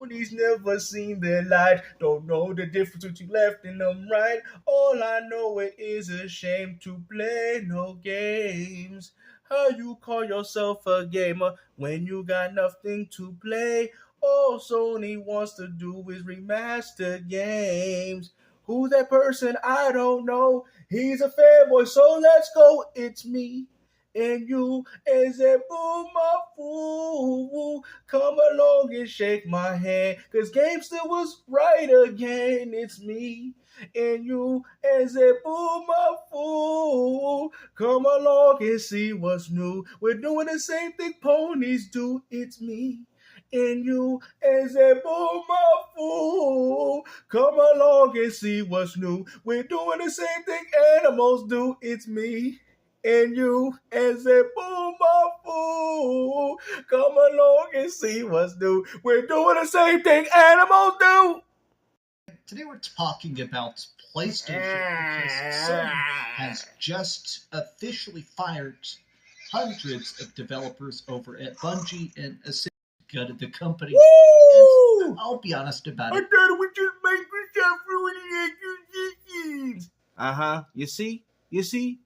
ponies never seen their light. Don't know the difference between left and them right. All I know it is a shame to play no games. How you call yourself a gamer when you got nothing to play? All Sony wants to do is remaster games. Who's that person? I don't know. He's a fanboy, so let's go. It's me and you as a boomer fool. Come along and shake my hand, cause Gamester was right again. It's me and you as a boomer fool. Come along and see what's new. We're doing the same thing ponies do. It's me and you as a boomer fool. Come along and see what's new. We're doing the same thing animals do. It's me and you as a boomer fool. Come along and see what's new. We're doing the same thing animals do. Today we're talking about PlayStation because Sony has just officially fired hundreds of developers over at Bungie and essentially gutted the company. Woo! And I'll be honest about I it. thought we just Microsoft ruining acquisitions. You see?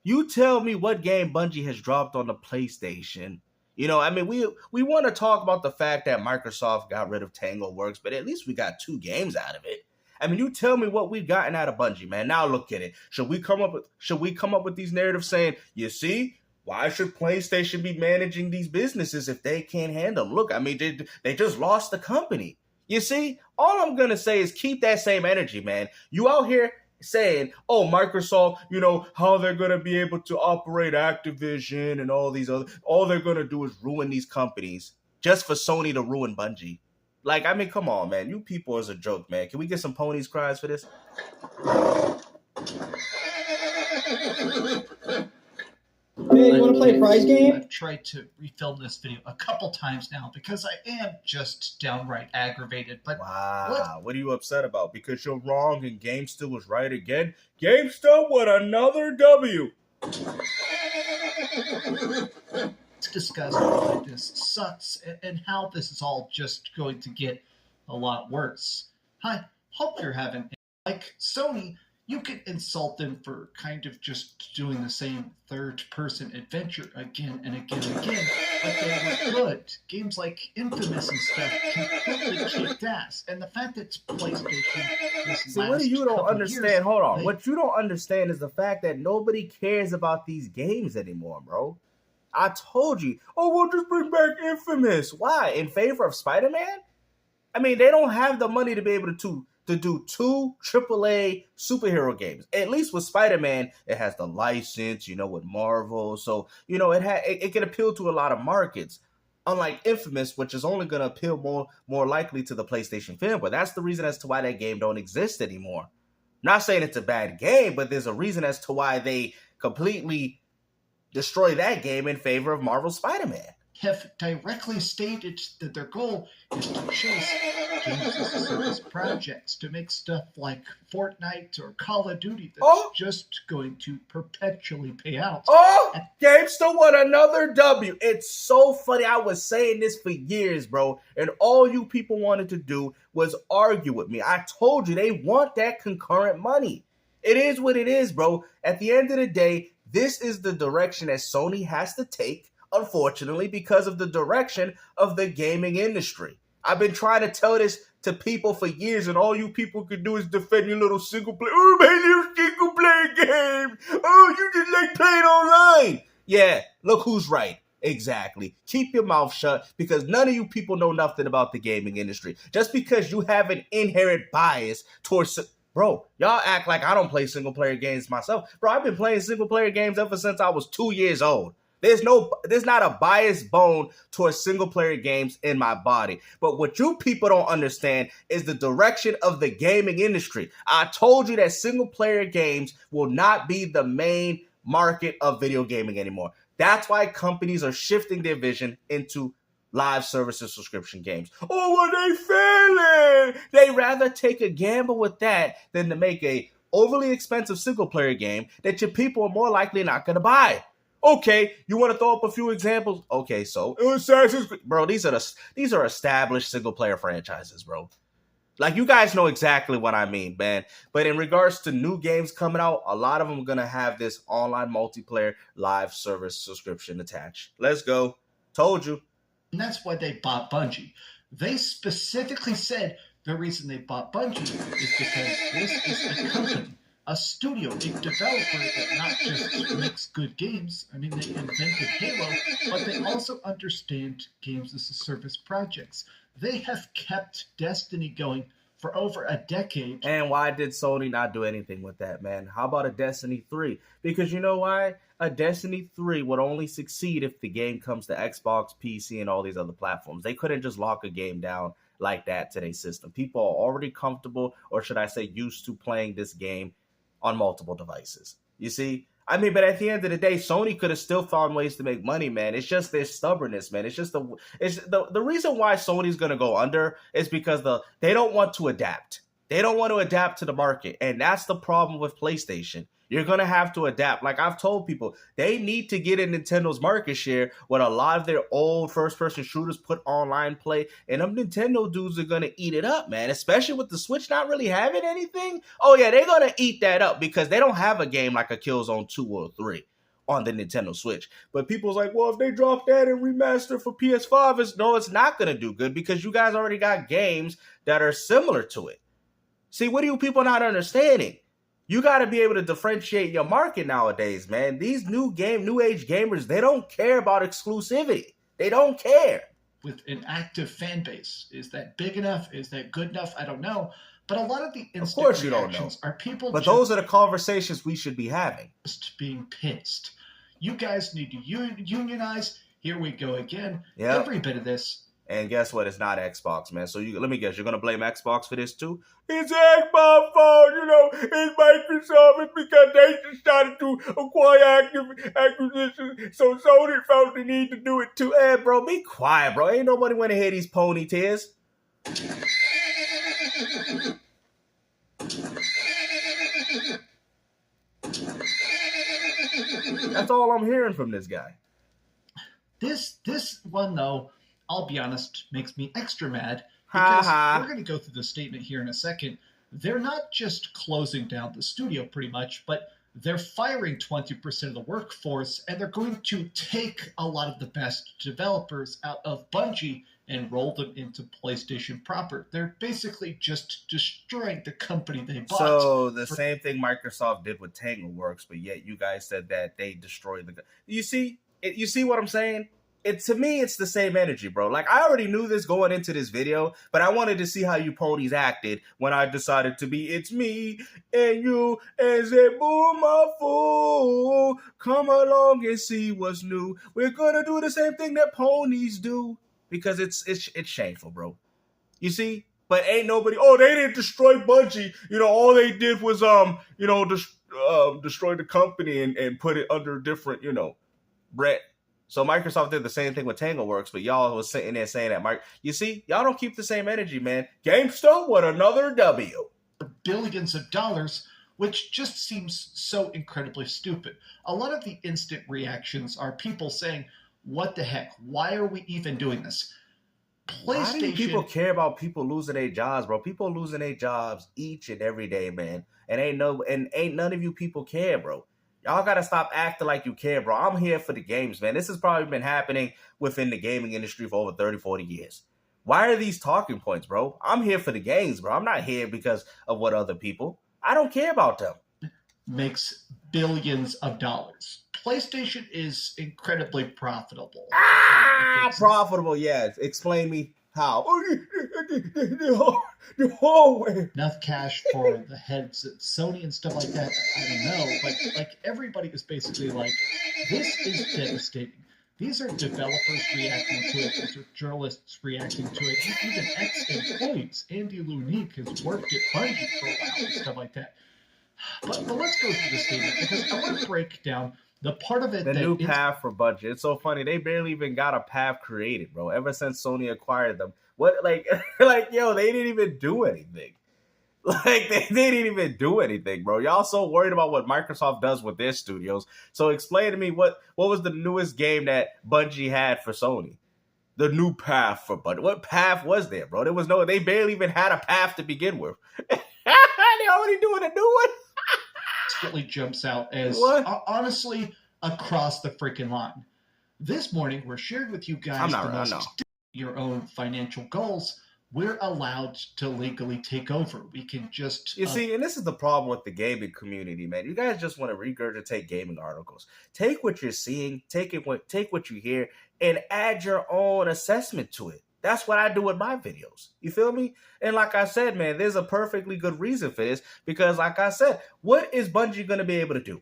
You tell me what game Bungie has dropped on the PlayStation. You know, I mean, we want to talk about the fact that Microsoft got rid of TangleWorks, but at least we got 2 games out of it. I mean, you tell me what we've gotten out of Bungie, man. Now look at it. Should we come up with these narratives saying, you see, why should PlayStation be managing these businesses if they can't handle them? Look, I mean, they just lost the company. You see, all I'm gonna say is keep that same energy, man. You out here saying, oh, Microsoft, you know, how they're going to be able to operate Activision and all they're going to do is ruin these companies just for Sony to ruin Bungie. Like, I mean, come on, man. You people is a joke, man. Can we get some ponies cries for this? Hey, you want to play a prize game? I've tried to refilm this video a couple times now because I am just downright aggravated. But wow, what are you upset about? Because you're wrong and Gamester was right again? Gamester with another W. Let's discuss why this sucks and how this is all just going to get a lot worse. Hi, hope you're having like Sony. You could insult them for kind of just doing the same third-person adventure again and again and again, but they were good. Games like Infamous and stuff completely kicked ass, and the fact that it's PlayStation this See, what do you don't understand? Years, Hold on. What you don't understand is the fact that nobody cares about these games anymore, bro. I told you. Oh, we'll just bring back Infamous. Why? In favor of Spider-Man? I mean, they don't have the money to be able to do 2 AAA superhero games. At least with Spider-Man, it has the license, you know, with Marvel. So, you know, it can appeal to a lot of markets. Unlike Infamous, which is only going to appeal more likely to the PlayStation fanboy. That's the reason as to why that game don't exist anymore. Not saying it's a bad game, but there's a reason as to why they completely destroy that game in favor of Marvel Spider-Man. Have directly stated that their goal is to chase games as a service projects, to make stuff like Fortnite or Call of Duty that's just going to perpetually pay out. Oh, Gamester won another W. It's so funny. I was saying this for years, bro, and all you people wanted to do was argue with me. I told you they want that concurrent money. It is what it is, bro. At the end of the day, this is the direction that Sony has to take, unfortunately, because of the direction of the gaming industry. I've been trying to tell this to people for years, and all you people can do is defend your little single player. Oh, my little single player game. Oh, you just like playing online. Yeah, look who's right. Exactly. Keep your mouth shut, because none of you people know nothing about the gaming industry. Just because you have an inherent bias towards... Bro, y'all act like I don't play single-player games myself. Bro, I've been playing single-player games ever since I was 2 years old. There's not a biased bone towards single-player games in my body. But what you people don't understand is the direction of the gaming industry. I told you that single-player games will not be the main market of video gaming anymore. That's why companies are shifting their vision into live services subscription games. Oh, well, they failing. They rather take a gamble with that than to make a overly expensive single-player game that your people are more likely not going to buy. Okay, you want to throw up a few examples? Okay, so Assassin's Creed, bro, these are established single player franchises, bro. Like, you guys know exactly what I mean, man. But in regards to new games coming out, a lot of them are gonna have this online multiplayer live service subscription attached. Let's go. Told you. And that's why they bought Bungie. They specifically said the reason they bought Bungie is because this is a company, a studio, a developer that not just makes good games. I mean, they invented Halo, but they also understand games as a service projects. They have kept Destiny going for over a decade. And why did Sony not do anything with that, man? How about a Destiny 3? Because you know why? A Destiny 3 would only succeed if the game comes to Xbox, PC, and all these other platforms. They couldn't just lock a game down like that to their system. People are already comfortable, or should I say used to playing this game on multiple devices. You see? I mean, but at the end of the day, Sony could have still found ways to make money, man. It's just their stubbornness, man. It's just the reason why Sony's gonna go under is because they don't want to adapt. They don't want to adapt to the market, and that's the problem with PlayStation. You're gonna have to adapt. Like I've told people, they need to get in Nintendo's market share when a lot of their old first-person shooters put online play, and them Nintendo dudes are gonna eat it up, man. Especially with the Switch not really having anything. Oh yeah, they're gonna eat that up because they don't have a game like a Killzone 2 or 3 on the Nintendo Switch. But people's like, well, if they drop that and remaster for PS5, it's not gonna do good because you guys already got games that are similar to it. See, what are you people not understanding? You got to be able to differentiate your market nowadays, man. These new age gamers, they don't care about exclusivity. They don't care. With an active fan base, is that big enough? Is that good enough? I don't know. But a lot of the instant reactions are people. But those are the conversations we should be having. Just being pissed. You guys need to unionize. Here we go again. Yep. Every bit of this. And guess what? It's not Xbox, man. So let me guess, you're gonna blame Xbox for this too? It's Xbox fault, it's Microsoft. It's because they decided to acquire acquisitions, so Sony felt the need to do it too. Hey, bro, be quiet, bro. Ain't nobody want to hear these pony tears. That's all I'm hearing from this guy. This one though, I'll be honest, makes me extra mad because we're going to go through the statement here in a second. They're not just closing down the studio pretty much, but they're firing 20% of the workforce, and they're going to take a lot of the best developers out of Bungie and roll them into PlayStation proper. They're basically just destroying the company they bought. So the same thing Microsoft did with TangleWorks, but yet you guys said that they destroyed the... You see what I'm saying? To me, it's the same energy, bro. Like, I already knew this going into this video, but I wanted to see how you ponies acted when I decided to be it's me and you and say, boo, my fool. Come along and see what's new. We're going to do the same thing that ponies do because it's shameful, bro. You see? But ain't nobody, they didn't destroy Bungie. All they did was, destroy the company and put it under different, brand. So Microsoft did the same thing with TangleWorks, but y'all was sitting there saying that, you see, y'all don't keep the same energy, man. GameStop, what another W. Billions of dollars, which just seems so incredibly stupid. A lot of the instant reactions are people saying, what the heck? Why are we even doing this? Why do people care about people losing their jobs, bro? People losing their jobs each and every day, man. And ain't none of you people care, bro. Y'all got to stop acting like you care, bro. I'm here for the games, man. This has probably been happening within the gaming industry for over 30, 40 years. Why are these talking points, bro? I'm here for the games, bro. I'm not here because of what other people. I don't care about them. Makes billions of dollars. PlayStation is incredibly profitable. Profitable, yeah. Explain me how. The whole way. Enough cash for the heads at Sony and stuff like that. I don't know. But like everybody is basically like, this is devastating. These are developers reacting to it. These are journalists reacting to it. Even ex-employees. Andy Lunique has worked at Bungie for a while and stuff like that. But let's go through the statement because I want to break down the part of it the new path for Bungie. It's so funny. They barely even got a path created, bro. Ever since Sony acquired them. What, yo, they didn't even do anything. Like, they didn't even do anything, bro. Y'all so worried about what Microsoft does with their studios. So explain to me what was the newest game that Bungie had for Sony? The new path for Bungie. What path was there, bro? They barely even had a path to begin with. They already doing a new one? Really jumps out as, honestly, across the freaking line. This morning, we're sharing with you guys your own financial goals. We're allowed to legally take over. We can just... You see, and this is the problem with the gaming community, man. You guys just want to regurgitate gaming articles. Take what you're seeing, take what you hear, and add your own assessment to it. That's what I do with my videos. You feel me? And like I said, man, there's a perfectly good reason for this. Because like I said, what is Bungie going to be able to do?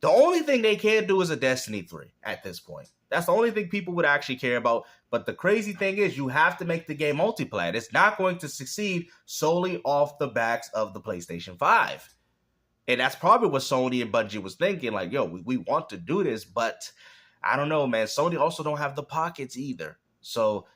The only thing they can do is a Destiny 3 at this point. That's the only thing people would actually care about. But the crazy thing is you have to make the game multiplayer. It's not going to succeed solely off the backs of the PlayStation 5. And that's probably what Sony and Bungie was thinking. Like, yo, we want to do this, but I don't know, man. Sony also don't have the pockets either. So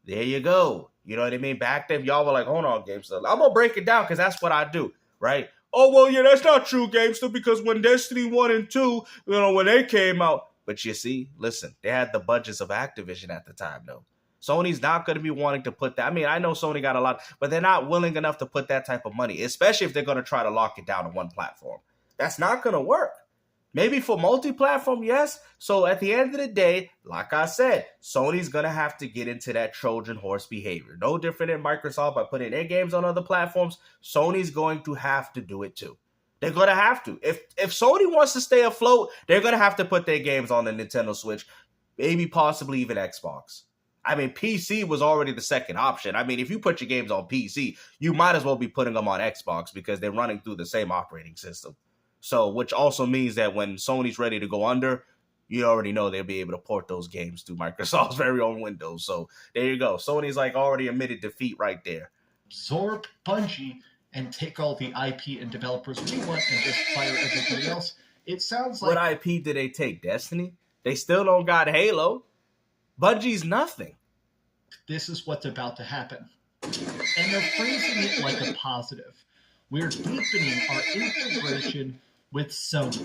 there you go. You know what I mean? Back then, y'all were like, hold on, GameStop. I'm going to break it down because that's what I do, right? Oh, well, yeah, that's not true, GameStop, because when Destiny 1 and 2, when they came out. But you see, listen, they had the budgets of Activision at the time, though. Sony's not going to be wanting to put that. I mean, I know Sony got a lot, but they're not willing enough to put that type of money, especially if they're going to try to lock it down on one platform. That's not going to work. Maybe for multi-platform, yes. So at the end of the day, like I said, Sony's going to have to get into that Trojan horse behavior. No different than Microsoft by putting their games on other platforms. Sony's going to have to do it too. They're going to have to. If Sony wants to stay afloat, they're going to have to put their games on the Nintendo Switch, maybe possibly even Xbox. I mean, PC was already the second option. I mean, if you put your games on PC, you might as well be putting them on Xbox because they're running through the same operating system. So, which also means that when Sony's ready to go under, you already know they'll be able to port those games to Microsoft's very own Windows. So, there you go. Sony's like already admitted defeat right there. Absorb Bungie and take all the IP and developers we want and just fire everybody else. It sounds like... What IP did they take? Destiny? They still don't got Halo. Bungie's nothing. This is what's about to happen. And they're phrasing it like a positive. We're deepening our integration with Sony,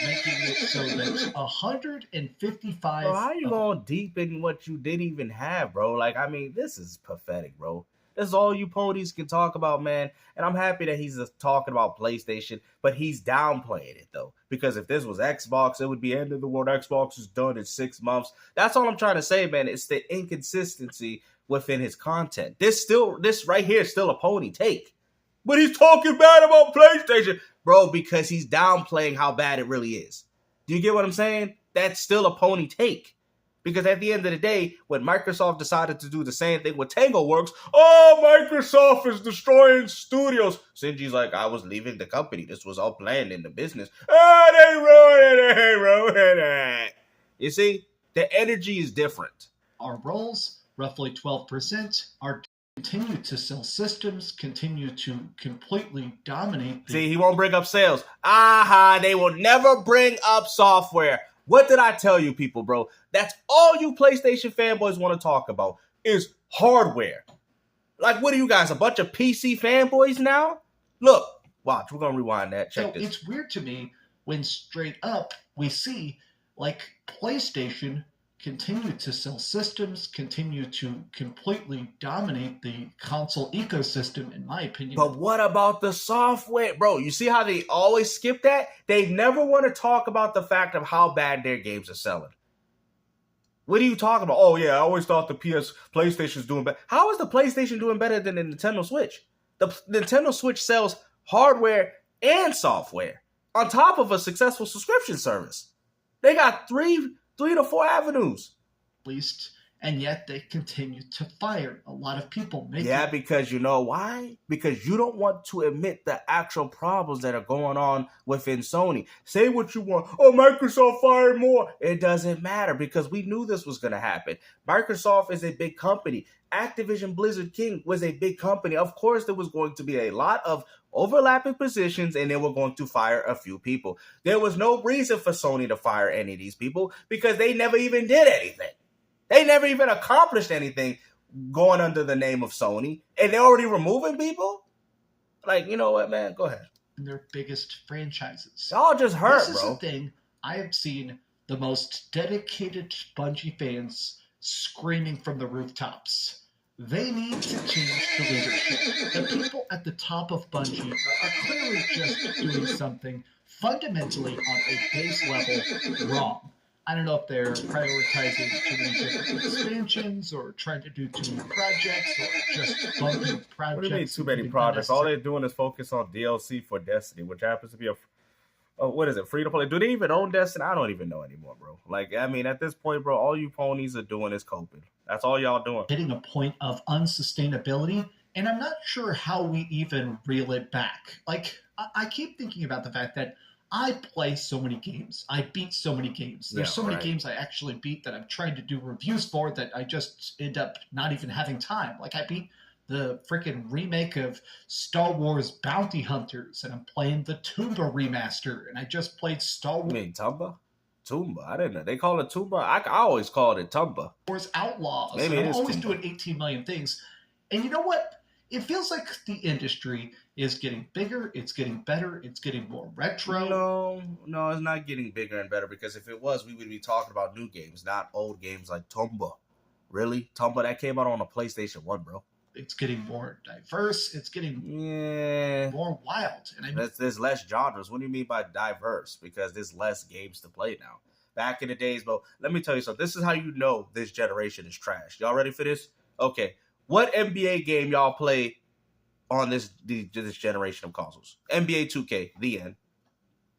making it so that 155... Bro, how you going to deepen what you didn't even have, bro? Like, I mean, this is pathetic, bro. That's all you ponies can talk about, man. And I'm happy that he's just talking about PlayStation, but he's downplaying it, though. Because if this was Xbox, it would be end of the world. Xbox is done in 6 months. That's all I'm trying to say, man. It's the inconsistency within his content. This right here is still a pony take. But he's talking bad about PlayStation. Bro, because he's downplaying how bad it really is. Do you get what I'm saying? That's still a pony take. Because at the end of the day, when Microsoft decided to do the same thing with TangleWorks, Microsoft is destroying studios. Shinji's like, I was leaving the company. This was all planned in the business. They ruined it. You see, the energy is different. Our roles, roughly 12%, are continue to sell systems, continue to completely dominate. See, he won't bring up sales. They will never bring up software. What did I tell you people, bro? That's all you PlayStation fanboys want to talk about is hardware. Like, what are you guys, a bunch of PC fanboys now? Look, watch, we're going to rewind that. Check this. It's weird to me when straight up we see, like, PlayStation continue to sell systems, continue to completely dominate the console ecosystem, in my opinion. But what about the software? Bro, you see how they always skip that? They never want to talk about the fact of how bad their games are selling. What are you talking about? Oh, yeah, I always thought the PlayStation's doing better. How is the PlayStation doing better than the Nintendo Switch? The Nintendo Switch sells hardware and software on top of a successful subscription service. They got three to four avenues. At least, and yet they continue to fire a lot of people. Yeah, because you know why? Because you don't want to admit the actual problems that are going on within Sony. Say what you want. Oh, Microsoft fired more. It doesn't matter because we knew this was going to happen. Microsoft is a big company. Activision Blizzard King was a big company. Of course, there was going to be a lot of overlapping positions and they were going to fire a few people. There was no reason for Sony to fire any of these people because they never even did anything. They never even accomplished anything going under the name of Sony and they're already removing people? Like, you know what, man? Go ahead. In their biggest franchises. Y'all just hurt, This is bro. the thing I have seen the most dedicated Bungie fans screaming from the rooftops. They need to change the leadership. The people at the top of Bungie are clearly just doing something fundamentally on a base level wrong. I don't know if they're prioritizing too many different expansions or trying to do too many projects or just bumping projects. What do you mean too many projects? All they're doing is focus on DLC for Destiny, which happens to be what is it, free to play? Do they even own Destiny? I don't even know anymore, bro. Like, I mean, at this point, bro, all you ponies are doing is coping. That's all y'all doing. Hitting a point of unsustainability, and I'm not sure how we even reel it back. Like, I keep thinking about the fact that I play so many games. I beat so many games. There's so many games I actually beat that I'm trying to do reviews for that I just end up not even having time. Like, I beat the freaking remake of Star Wars Bounty Hunters, and I'm playing the Tomba remaster, and I just played Star Wars. You mean Tomba? Tomba? I didn't know. They call it Tomba? I always called it Tomba. Wars Outlaws. Maybe and it is I'm always Tomba. doing 18 million things. And you know what? It feels like the industry is getting bigger, it's getting better, it's getting more retro. No, it's not getting bigger and better, because if it was, we would be talking about new games, not old games like Tomba. Really? Tomba, that came out on a PlayStation 1, bro. It's getting more diverse. It's getting more wild. And there's less genres. What do you mean by diverse? Because there's less games to play now. Back in the days, bro, let me tell you something. This is how you know this generation is trash. Y'all ready for this? Okay. What NBA game y'all play on this generation of consoles? NBA 2K, the end.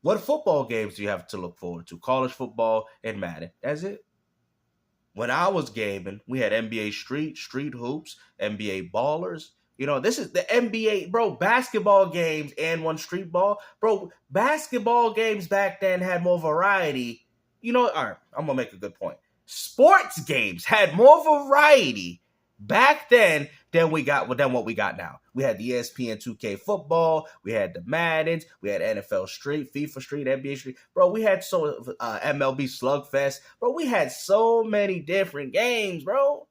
What football games do you have to look forward to? College football and Madden. That's it. When I was gaming, we had NBA Street Hoops, NBA Ballers. You know, this is the NBA, bro, basketball games and one street ball. Bro, basketball games back then had more variety. You know, all right, I'm going to make a good point. Sports games had more variety back then than what we got now. We had the ESPN 2K football, we had the Maddens, we had NFL Street, FIFA Street, NBA Street. Bro, we had MLB Slugfest. Bro, we had so many different games, bro.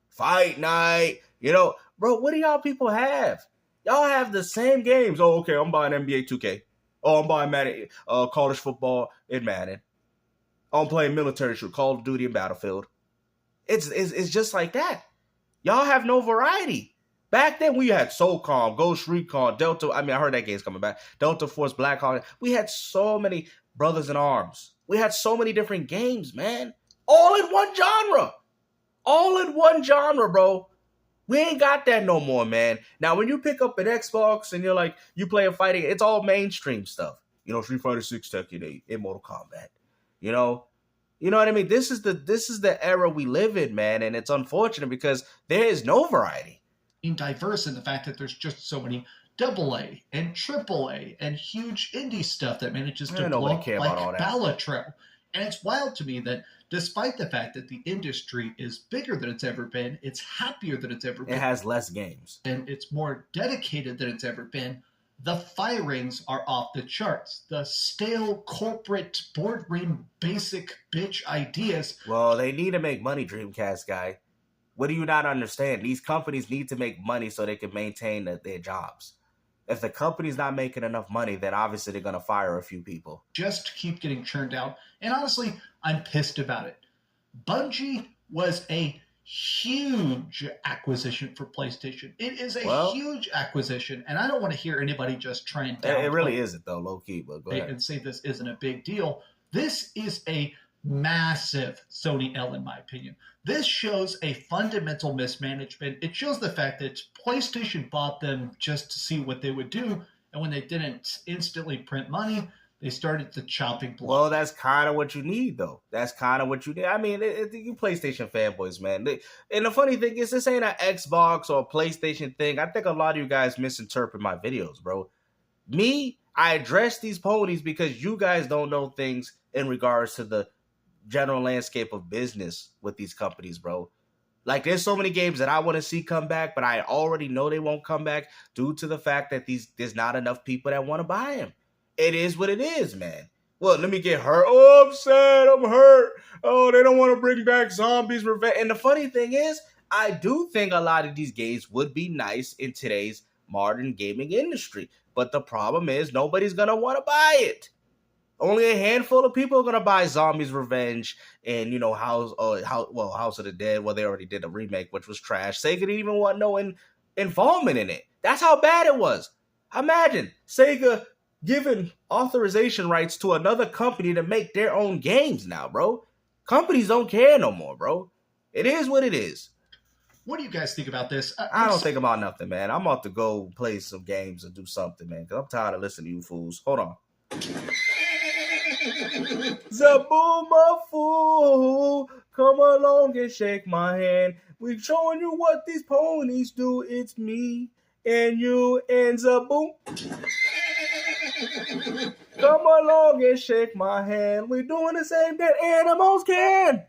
Fight Night, you know. Bro, what do y'all people have? Y'all have the same games. Oh, okay, I'm buying NBA 2K. Oh, I'm buying Madden, college football and Madden. I'm playing military shoot, Call of Duty and Battlefield. It's just like that. Y'all have no variety. Back then, we had SOCOM, Ghost Recon, Delta. I mean, I heard that game's coming back. Delta Force, Black Hawk. We had so many Brothers in Arms. We had so many different games, man. All in one genre. All in one genre, bro. We ain't got that no more, man. Now, when you pick up an Xbox and you're like, you play a fighting, it's all mainstream stuff. You know, Street Fighter 6, Tekken 8, in Mortal Kombat. You know what I mean? This is the era we live in, man, and it's unfortunate because there is no variety. Being diverse in the fact that there's just so many AA and AAA and huge indie stuff that manages to blow up like Balatro. And it's wild to me that despite the fact that the industry is bigger than it's ever been, it's happier than it's ever been. It has less games. And it's more dedicated than it's ever been. The firings are off the charts. The stale corporate boardroom basic bitch ideas. Well, they need to make money, Dreamcast guy. What do you not understand? These companies need to make money so they can maintain their jobs. If the company's not making enough money, then obviously they're going to fire a few people. Just keep getting churned out. And honestly, I'm pissed about it. Bungie was a huge acquisition for PlayStation. It is a huge acquisition, and I don't want to hear anybody just try and downplay it really isn't, though, low-key, but go ahead. And say this isn't a big deal. This is a massive Sony L, in my opinion. This shows a fundamental mismanagement. It shows the fact that PlayStation bought them just to see what they would do, and when they didn't instantly print money, they started the chopping block. Well, that's kind of what you need, though. That's kind of what you need. I mean, you PlayStation fanboys, man. And the funny thing is, this ain't an Xbox or a PlayStation thing. I think a lot of you guys misinterpret my videos, bro. I address these ponies because you guys don't know things in regards to the general landscape of business with these companies, bro. Like, there's so many games that I want to see come back, but I already know they won't come back due to the fact that there's not enough people that want to buy them. It is what it is, man. Well, let me get hurt. Oh, I'm sad. I'm hurt. Oh, they don't want to bring back Zombies Revenge. And the funny thing is, I do think a lot of these games would be nice in today's modern gaming industry. But the problem is nobody's going to want to buy it. Only a handful of people are going to buy Zombies Revenge and, House of the Dead. Well, they already did a remake, which was trash. Sega didn't even want no involvement in it. That's how bad it was. Imagine Sega giving authorization rights to another company to make their own games now, bro. Companies don't care no more, bro. It is what it is. What do you guys think about this? I don't think about nothing, man. I'm about to go play some games and do something, man, because I'm tired of listening to you fools. Hold on. Zabooma fool, come along and shake my hand. We're showing you what these ponies do. It's me and you and Zaboom. Come along and shake my hand. We're doing the same that animals can.